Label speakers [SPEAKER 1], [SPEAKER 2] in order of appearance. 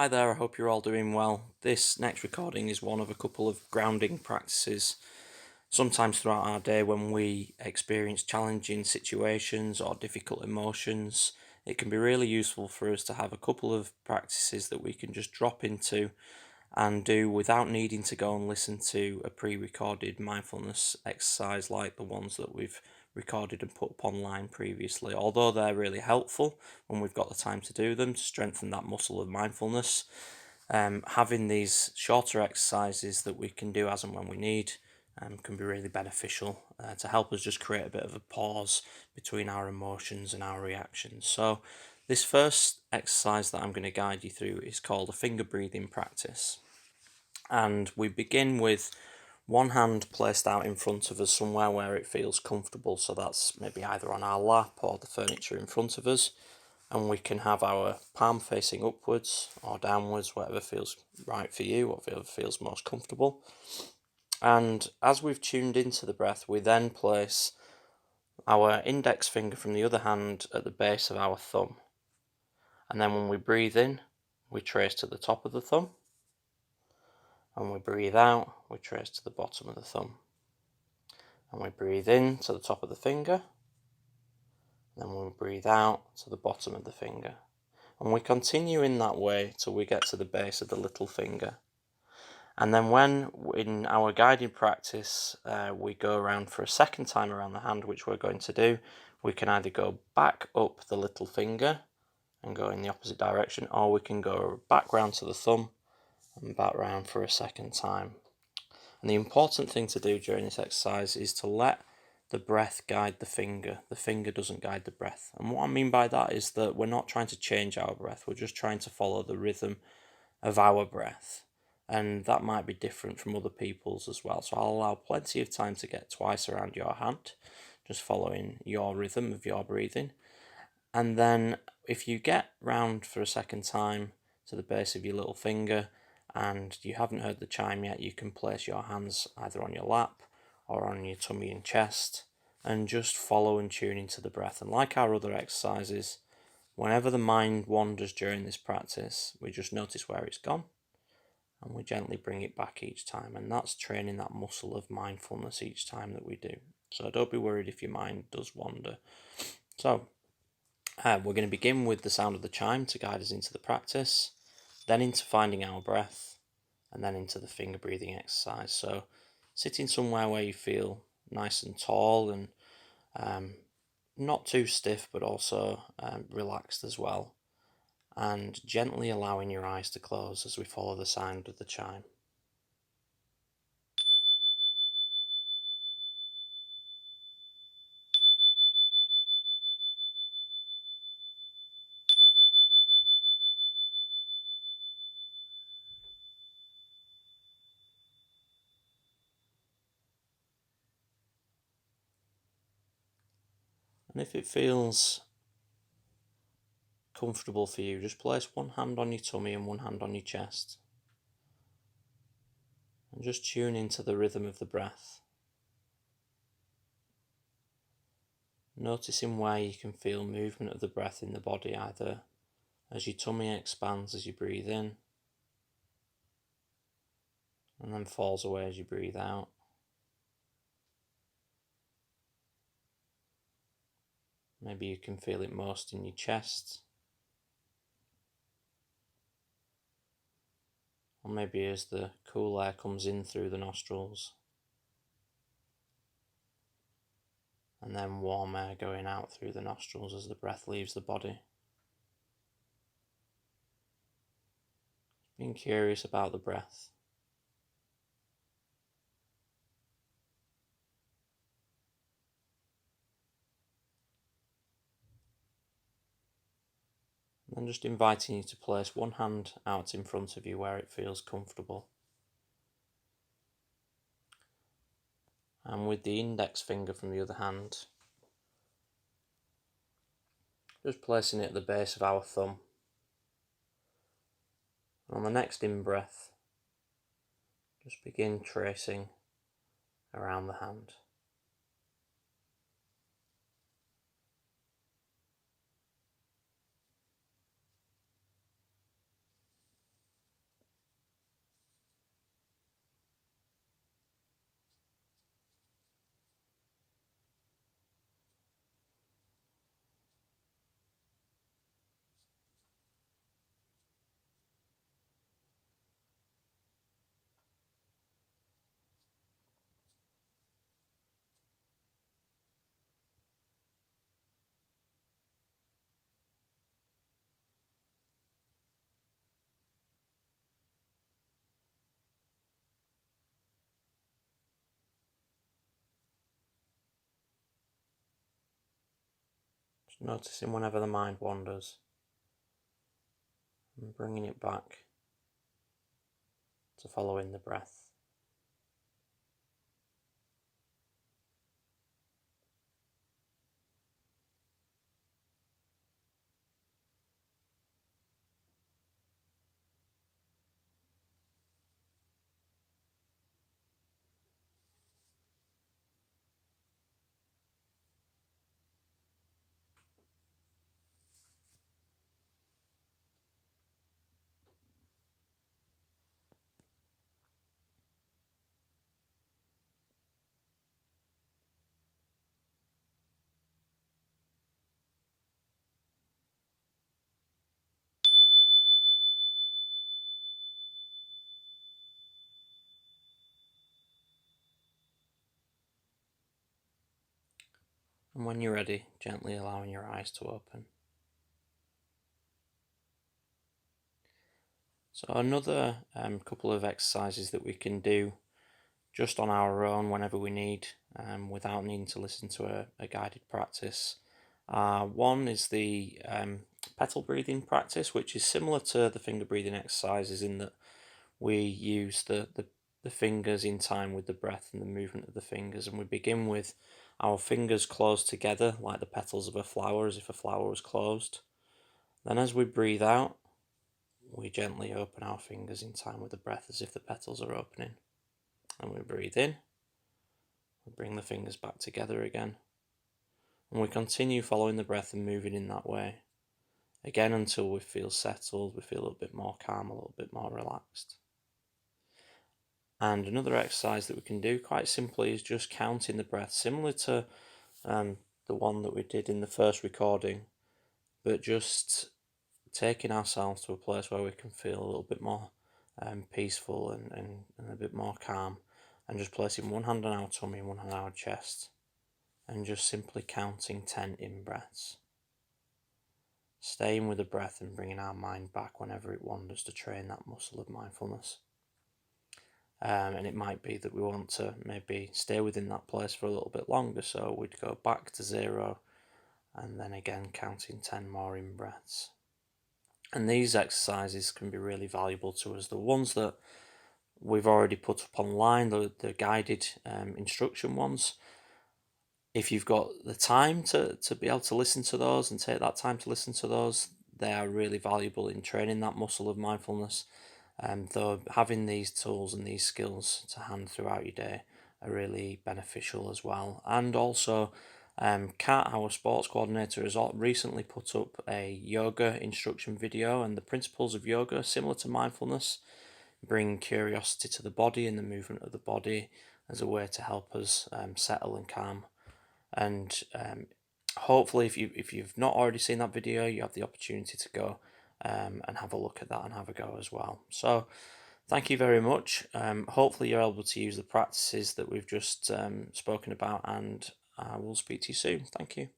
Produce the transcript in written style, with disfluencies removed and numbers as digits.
[SPEAKER 1] Hi there, I hope you're all doing well. This next recording is one of a couple of grounding practices. Sometimes throughout our day, when we experience challenging situations or difficult emotions, it can be really useful for us to have a couple of practices that we can just drop into and do without needing to go and listen to a pre-recorded mindfulness exercise like the ones that we've recorded and put up online previously. Although they're really helpful when we've got the time to do them to strengthen that muscle of mindfulness, having these shorter exercises that we can do as and when we need can be really beneficial to help us just create a bit of a pause between our emotions and our reactions. So this first exercise that I'm going to guide you through is called a finger breathing practice. And we begin with one hand placed out in front of us somewhere where it feels comfortable. So that's maybe either on our lap or the furniture in front of us. And we can have our palm facing upwards or downwards, whatever feels right for you, whatever feels most comfortable. And as we've tuned into the breath, we then place our index finger from the other hand at the base of our thumb. And then when we breathe in, we trace to the top of the thumb. And we breathe out, we trace to the bottom of the thumb. And we breathe in to the top of the finger. Then we breathe out to the bottom of the finger. And we continue in that way till we get to the base of the little finger. And then when in our guided practice we go around for a second time around the hand, which we're going to do, we can either go back up the little finger and go in the opposite direction, or we can go back round to the thumb and back round for a second time. And the important thing to do during this exercise is to let the breath guide the finger. The finger doesn't guide the breath. And what I mean by that is that we're not trying to change our breath. We're just trying to follow the rhythm of our breath. And that might be different from other people's as well. So I'll allow plenty of time to get twice around your hand, just following your rhythm of your breathing. And then if you get round for a second time to the base of your little finger and you haven't heard the chime yet, you can place your hands either on your lap or on your tummy and chest and just follow and tune into the breath. And like our other exercises, whenever the mind wanders during this practice, we just notice where it's gone and we gently bring it back each time. And that's training that muscle of mindfulness each time that we do. So don't be worried if your mind does wander. So we're going to begin with the sound of the chime to guide us into the practice, then into finding our breath, and then into the finger breathing exercise. So sitting somewhere where you feel nice and tall and not too stiff, but also relaxed as well, and gently allowing your eyes to close as we follow the sound of the chime. And if it feels comfortable for you, just place one hand on your tummy and one hand on your chest. And just tune into the rhythm of the breath. Noticing where you can feel movement of the breath in the body, either as your tummy expands as you breathe in, and then falls away as you breathe out. Maybe you can feel it most in your chest, or maybe as the cool air comes in through the nostrils, and then warm air going out through the nostrils as the breath leaves the body. Being curious about the breath. And then just inviting you to place one hand out in front of you where it feels comfortable. And with the index finger from the other hand, just placing it at the base of our thumb. And on the next in-breath, just begin tracing around the hand. Noticing whenever the mind wanders and bringing it back to following the breath. And when you're ready, gently allowing your eyes to open. So another couple of exercises that we can do just on our own whenever we need, without needing to listen to a guided practice. One is the petal breathing practice, which is similar to the finger breathing exercises in that we use the fingers in time with the breath and the movement of the fingers, and we begin with our fingers closed together like the petals of a flower, as if a flower was closed. Then as we breathe out, we gently open our fingers in time with the breath as if the petals are opening. And we breathe in, we bring the fingers back together again. And we continue following the breath and moving in that way. Again, until we feel settled, we feel a little bit more calm, a little bit more relaxed. And another exercise that we can do quite simply is just counting the breath, similar to the one that we did in the first recording, but just taking ourselves to a place where we can feel a little bit more peaceful and a bit more calm, and just placing one hand on our tummy and one hand on our chest, and just simply counting 10 in breaths. Staying with the breath and bringing our mind back whenever it wanders to train that muscle of mindfulness. And it might be that we want to maybe stay within that place for a little bit longer, so we'd go back to 0 and then again counting 10 more in breaths. And these exercises can be really valuable to us. The ones that we've already put up online, the guided instruction ones, if you've got the time to be able to listen to those and take that time to listen to those, they are really valuable in training that muscle of mindfulness. Though having these tools and these skills to hand throughout your day are really beneficial as well. And also, Kat, our sports coordinator, has recently put up a yoga instruction video, and the principles of yoga, similar to mindfulness, bring curiosity to the body and the movement of the body as a way to help us settle and calm. And hopefully, if you've not already seen that video, you have the opportunity to go and have a look at that and have a go as well. So thank you very much. Hopefully you're able to use the practices that we've just spoken about, and I will speak to you soon. Thank you.